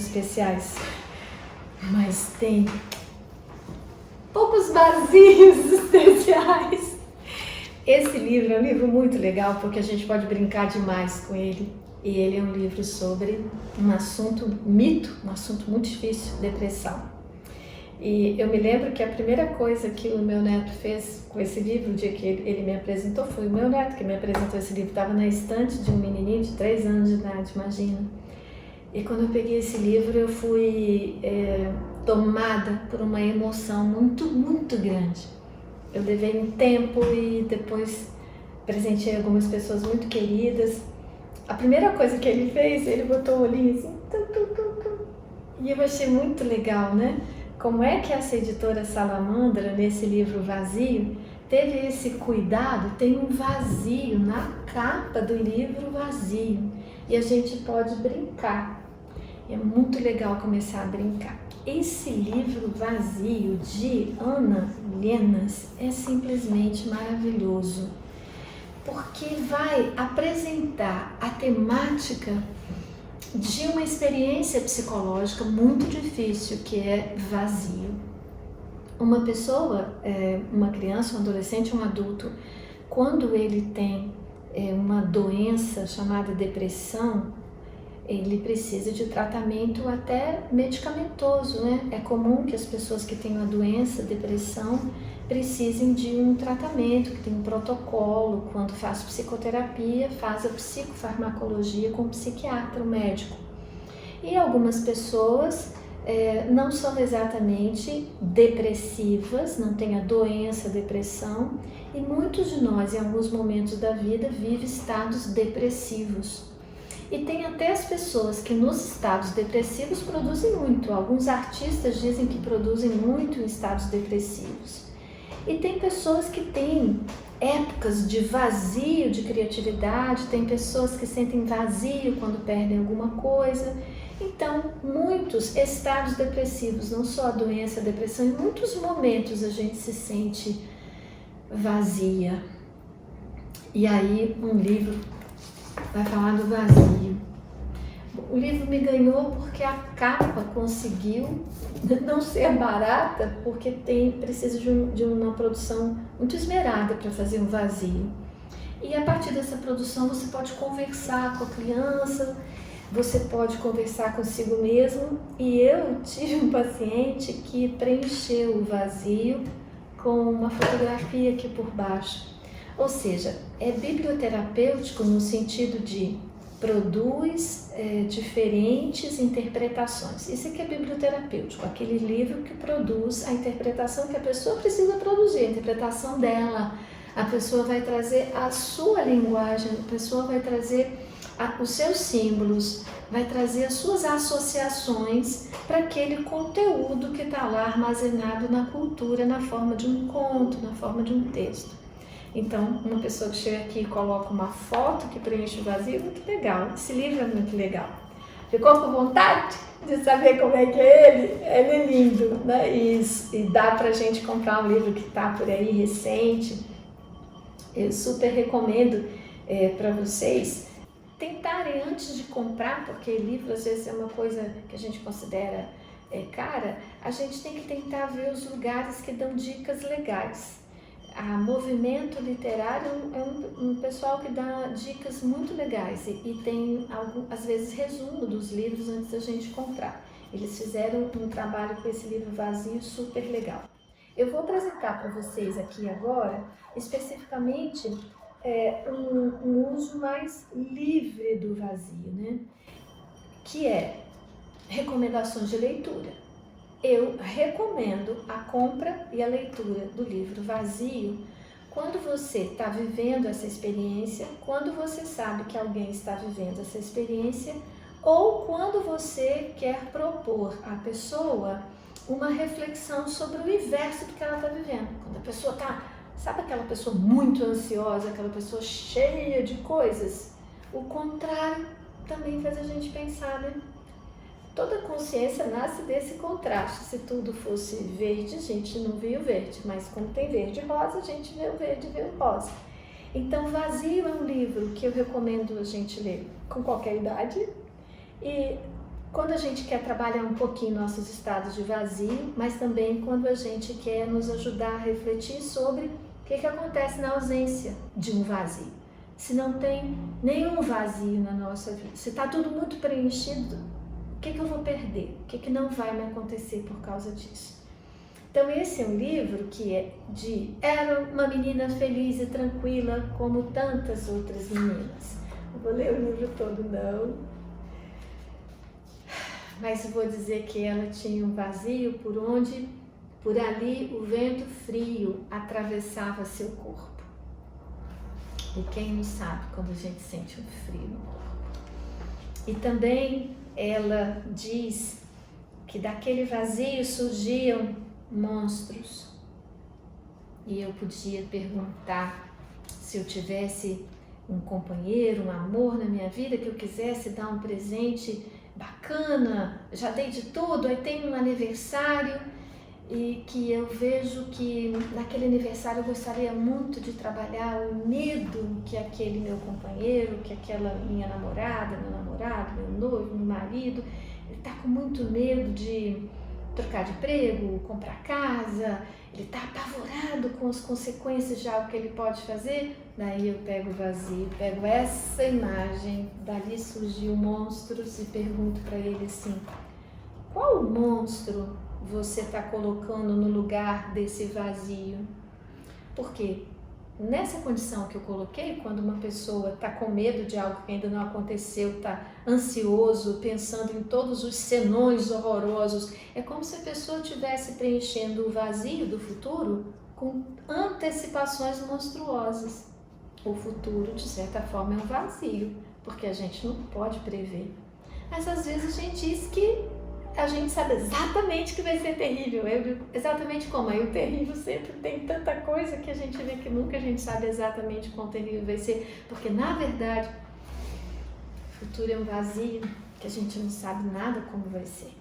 especiais, mas tem poucos vazios especiais. Esse livro é um livro muito legal porque a gente pode brincar demais com ele. E ele é um livro sobre um assunto mito, um assunto muito difícil, depressão. E eu me lembro que a primeira coisa que o meu neto fez com esse livro, o dia que ele me apresentou, foi o meu neto que me apresentou esse livro. Estava na estante de um menininho de 3 anos de idade, imagina. E quando eu peguei esse livro, eu fui tomada por uma emoção muito, muito grande. Eu levei um tempo e depois presenteei algumas pessoas muito queridas. A primeira coisa que ele fez, ele botou o olhinho assim, e eu achei muito legal, né? Como é que essa editora Salamandra, nesse livro Vazio, teve esse cuidado? Tem um vazio na capa do livro Vazio e a gente pode brincar. É muito legal começar a brincar. Esse livro Vazio de Ana Llenas é simplesmente maravilhoso, porque vai apresentar a temática de uma experiência psicológica muito difícil, que é vazio. Uma pessoa, uma criança, um adolescente, um adulto, quando ele tem uma doença chamada depressão, ele precisa de tratamento até medicamentoso, né? É comum que as pessoas que têm uma doença, depressão, precisem de um tratamento, que tem um protocolo. Quando faz psicoterapia, faz a psicofarmacologia com o psiquiatra, o médico. E algumas pessoas não são exatamente depressivas, não têm a doença, a depressão, e muitos de nós, em alguns momentos da vida, vivem estados depressivos. E tem até as pessoas que nos estados depressivos produzem muito. Alguns artistas dizem que produzem muito em estados depressivos. E tem pessoas que têm épocas de vazio de criatividade, tem pessoas que sentem vazio quando perdem alguma coisa. Então, muitos estados depressivos, não só a doença, a depressão, em muitos momentos a gente se sente vazia. E aí um livro vai falar do vazio. O livro me ganhou porque a capa conseguiu não ser barata, porque precisa de uma produção muito esmerada para fazer um vazio. E a partir dessa produção você pode conversar com a criança, você pode conversar consigo mesmo. E eu tive um paciente que preencheu o vazio com uma fotografia aqui por baixo. Ou seja, é biblioterapêutico no sentido de produz diferentes interpretações. Isso aqui é biblioterapêutico, aquele livro que produz a interpretação que a pessoa precisa produzir, a interpretação dela. A pessoa vai trazer a sua linguagem, a pessoa vai trazer os seus símbolos, vai trazer as suas associações para aquele conteúdo que está lá armazenado na cultura, na forma de um conto, na forma de um texto. Então, uma pessoa que chega aqui e coloca uma foto que preenche o vazio, é muito legal. Esse livro é muito legal. Ficou com vontade de saber como é que é ele? Ele é lindo, né? E dá pra gente comprar um livro que está por aí, recente. Eu super recomendo para vocês tentarem antes de comprar, porque livro às vezes é uma coisa que a gente considera cara. A gente tem que tentar ver os lugares que dão dicas legais. A Movimento Literário é um pessoal que dá dicas muito legais e tem, às vezes, resumo dos livros antes da gente comprar. Eles fizeram um trabalho com esse livro Vazio super legal. Eu vou apresentar para vocês aqui agora, especificamente, um uso mais livre do vazio, né? Que é recomendações de leitura. Eu recomendo a compra e a leitura do livro Vazio quando você está vivendo essa experiência, quando você sabe que alguém está vivendo essa experiência, ou quando você quer propor à pessoa uma reflexão sobre o inverso do que ela está vivendo. Quando a pessoa está, sabe aquela pessoa muito ansiosa, aquela pessoa cheia de coisas? O contrário também faz a gente pensar, né? Toda consciência nasce desse contraste. Se tudo fosse verde, a gente não via o verde, mas como tem verde e rosa, a gente vê o verde e vê o rosa. Então, Vazio é um livro que eu recomendo a gente ler com qualquer idade e quando a gente quer trabalhar um pouquinho nossos estados de vazio, mas também quando a gente quer nos ajudar a refletir sobre o que acontece na ausência de um vazio. Se não tem nenhum vazio na nossa vida, se está tudo muito preenchido, o que eu vou perder? O que não vai me acontecer por causa disso? Então esse é um livro que é de Era uma menina feliz e tranquila como tantas outras meninas. Não vou ler o livro todo não, mas vou dizer que ela tinha um vazio por ali o vento frio atravessava seu corpo. E quem não sabe quando a gente sente um frio no corpo? E também ela diz que daquele vazio surgiam monstros. E eu podia perguntar se eu tivesse um companheiro, um amor na minha vida, que eu quisesse dar um presente bacana, já dei de tudo, aí tem um aniversário e que eu vejo que naquele aniversário eu gostaria muito de trabalhar o medo que aquele meu companheiro, que aquela minha namorada, meu namorado, meu noivo, meu marido, ele está com muito medo de trocar de emprego, comprar casa, ele está apavorado com as consequências já o que ele pode fazer. Daí eu pego o vazio, pego essa imagem, dali surgiu monstros e pergunto para ele assim: qual monstro você está colocando no lugar desse vazio? Porque nessa condição que eu coloquei, quando uma pessoa está com medo de algo que ainda não aconteceu, está ansioso, pensando em todos os senões horrorosos, é como se a pessoa estivesse preenchendo o vazio do futuro com antecipações monstruosas. O futuro, de certa forma, é um vazio, porque a gente não pode prever. Mas às vezes a gente diz que a gente sabe exatamente que vai ser terrível. Eu digo, exatamente como? Aí o terrível sempre tem tanta coisa que a gente vê que nunca a gente sabe exatamente quão terrível vai ser, porque na verdade o futuro é um vazio que a gente não sabe nada como vai ser.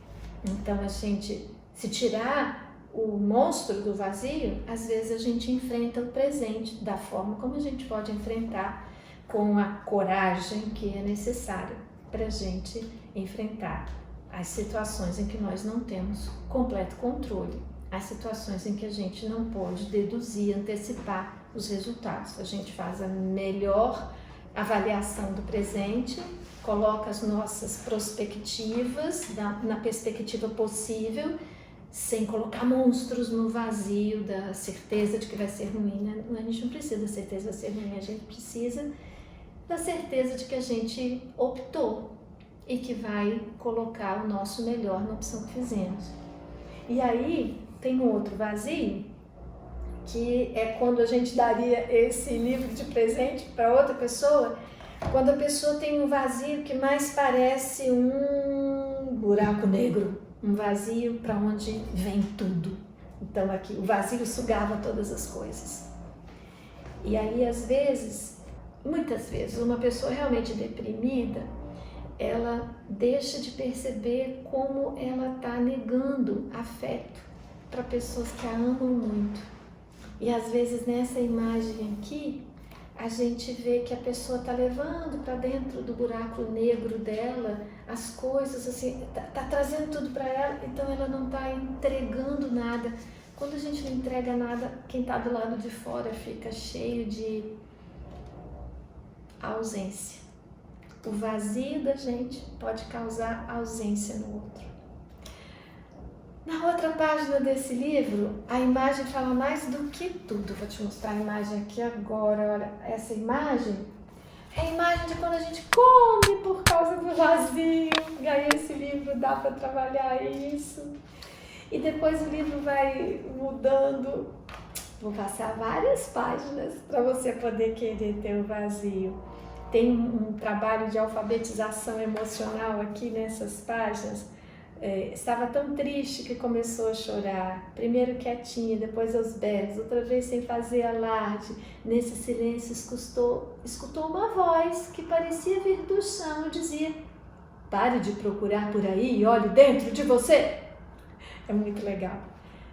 Então a gente, se tirar o monstro do vazio, às vezes a gente enfrenta o presente da forma como a gente pode enfrentar, com a coragem que é necessária para a gente enfrentar as situações em que nós não temos completo controle, as situações em que a gente não pode deduzir, antecipar os resultados. A gente faz a melhor avaliação do presente, coloca as nossas perspectivas na perspectiva possível, sem colocar monstros no vazio da certeza de que vai ser ruim, né? A gente não precisa da certeza de que vai ser ruim, a gente precisa da certeza de que a gente optou e que vai colocar o nosso melhor na opção que fizemos. E aí tem um outro vazio, que é quando a gente daria esse livro de presente para outra pessoa, quando a pessoa tem um vazio que mais parece um buraco negro, um vazio para onde vem tudo. Então aqui o vazio sugava todas as coisas. E aí às vezes, muitas vezes, uma pessoa realmente deprimida, ela deixa de perceber como ela está negando afeto para pessoas que a amam muito. E às vezes nessa imagem aqui, a gente vê que a pessoa está levando para dentro do buraco negro dela as coisas, assim, tá trazendo tudo para ela, então ela não está entregando nada. Quando a gente não entrega nada, quem está do lado de fora fica cheio de ausência. O vazio da gente pode causar ausência no outro. Na outra página desse livro, a imagem fala mais do que tudo. Vou te mostrar a imagem aqui agora. Olha, essa imagem é a imagem de quando a gente come por causa do vazio. E aí esse livro dá para trabalhar isso. E depois o livro vai mudando. Vou passar várias páginas para você poder querer ter o vazio. Tem um trabalho de alfabetização emocional aqui nessas páginas. Estava tão triste que começou a chorar, primeiro quietinha, depois aos berros, outra vez sem fazer alarde. Nesse silêncio escutou uma voz que parecia vir do chão e dizia: pare de procurar por aí e olhe dentro de você. É muito legal.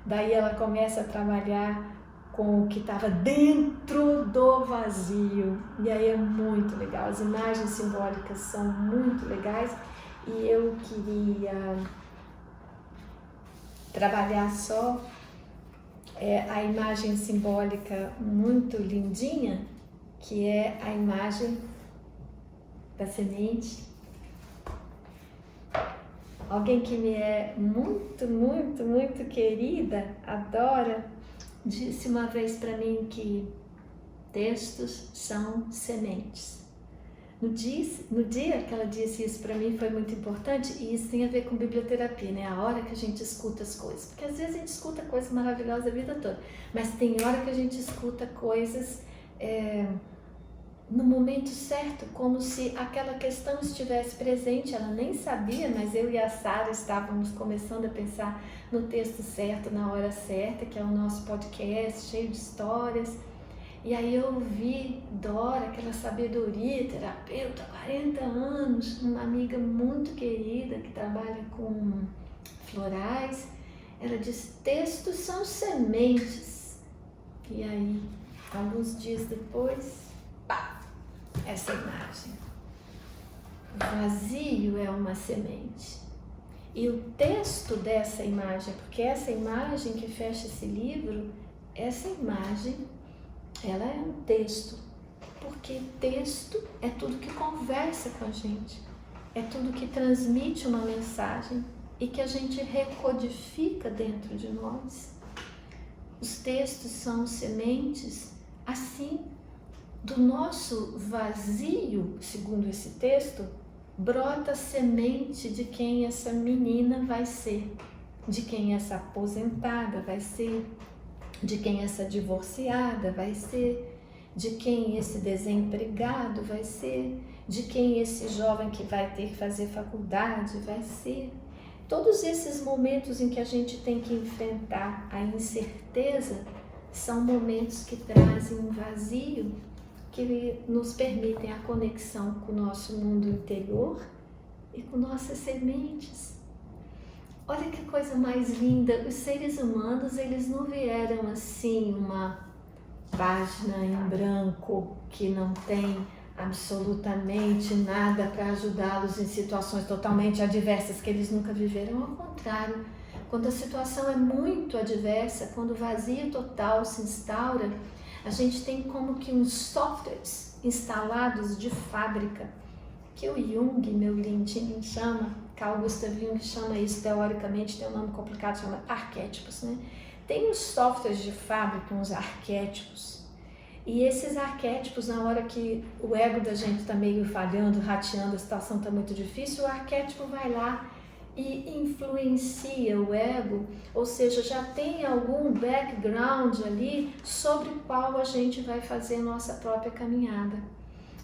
Daí ela começa a trabalhar com o que estava dentro do vazio, e aí é muito legal. As imagens simbólicas são muito legais. e eu queria trabalhar só a imagem simbólica muito lindinha, que é a imagem da semente. Alguém que me é muito, muito, muito querida, adora, disse uma vez para mim que textos são sementes. No dia que ela disse isso para mim foi muito importante, e isso tem a ver com biblioterapia, né? A hora que a gente escuta as coisas, porque às vezes a gente escuta coisas maravilhosas a vida toda, mas tem hora que a gente escuta coisas no momento certo, como se aquela questão estivesse presente. Ela nem sabia, mas eu e a Sara estávamos começando a pensar no texto certo, na hora certa, que é o nosso podcast cheio de histórias. E aí eu ouvi Dora, aquela sabedoria, terapeuta, 40 anos, uma amiga muito querida que trabalha com florais. Ela diz: textos são sementes. E aí, alguns dias depois, pá, essa imagem. O vazio é uma semente. E o texto dessa imagem, porque essa imagem que fecha esse livro, essa imagem, ela é um texto, porque texto é tudo que conversa com a gente, é tudo que transmite uma mensagem e que a gente recodifica dentro de nós. Os textos são sementes, assim, do nosso vazio, segundo esse texto, brota a semente de quem essa menina vai ser, de quem essa aposentada vai ser, de quem essa divorciada vai ser, de quem esse desempregado vai ser, de quem esse jovem que vai ter que fazer faculdade vai ser. Todos esses momentos em que a gente tem que enfrentar a incerteza são momentos que trazem um vazio, que nos permitem a conexão com o nosso mundo interior e com nossas sementes. Olha que coisa mais linda, os seres humanos, eles não vieram assim, uma página em branco que não tem absolutamente nada para ajudá-los em situações totalmente adversas que eles nunca viveram. Ao contrário, quando a situação é muito adversa, quando o vazio total se instaura, a gente tem como que uns softwares instalados de fábrica, que o Jung, meu lindinho, chama, Carl Gustav Jung chama isso teoricamente, tem um nome complicado, chama arquétipos, né? Tem uns softwares de fábrica, uns arquétipos, e esses arquétipos, na hora que o ego da gente está meio falhando, rateando, a situação está muito difícil, o arquétipo vai lá e influencia o ego, ou seja, já tem algum background ali sobre o qual a gente vai fazer nossa própria caminhada.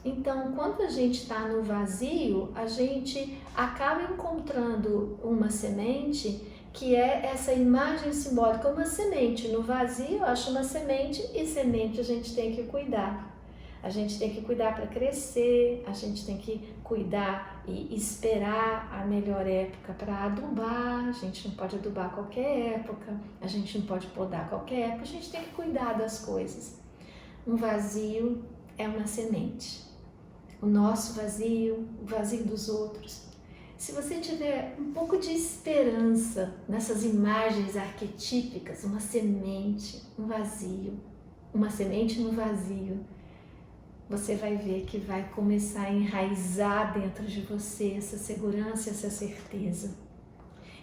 Então, quando a gente está no vazio, a gente acaba encontrando uma semente que é essa imagem simbólica, uma semente. No vazio, eu acho uma semente, e semente a gente tem que cuidar. A gente tem que cuidar para crescer, a gente tem que cuidar e esperar a melhor época para adubar. A gente não pode adubar a qualquer época, a gente não pode podar a qualquer época, a gente tem que cuidar das coisas. Um vazio é uma semente. O nosso vazio, o vazio dos outros. Se você tiver um pouco de esperança nessas imagens arquetípicas, uma semente, um vazio, uma semente no vazio, você vai ver que vai começar a enraizar dentro de você essa segurança, essa certeza.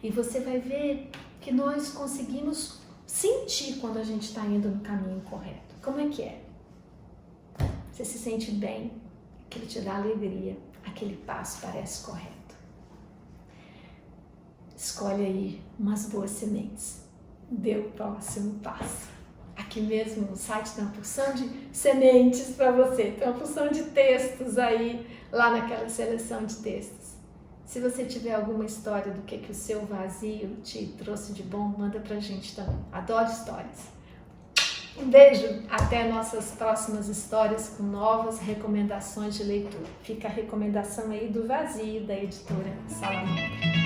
E você vai ver que nós conseguimos sentir quando a gente está indo no caminho correto. Como é que é? Você se sente bem, aquilo te dá alegria, aquele passo parece correto. Escolhe aí umas boas sementes, dê o próximo passo. Aqui mesmo no site tem uma porção de sementes para você, tem uma porção de textos aí, lá naquela seleção de textos. Se você tiver alguma história do que o seu vazio te trouxe de bom, manda pra gente também. Adoro histórias. Um beijo, até nossas próximas histórias com novas recomendações de leitura. Fica a recomendação aí do Vazio, da editora Salamanca.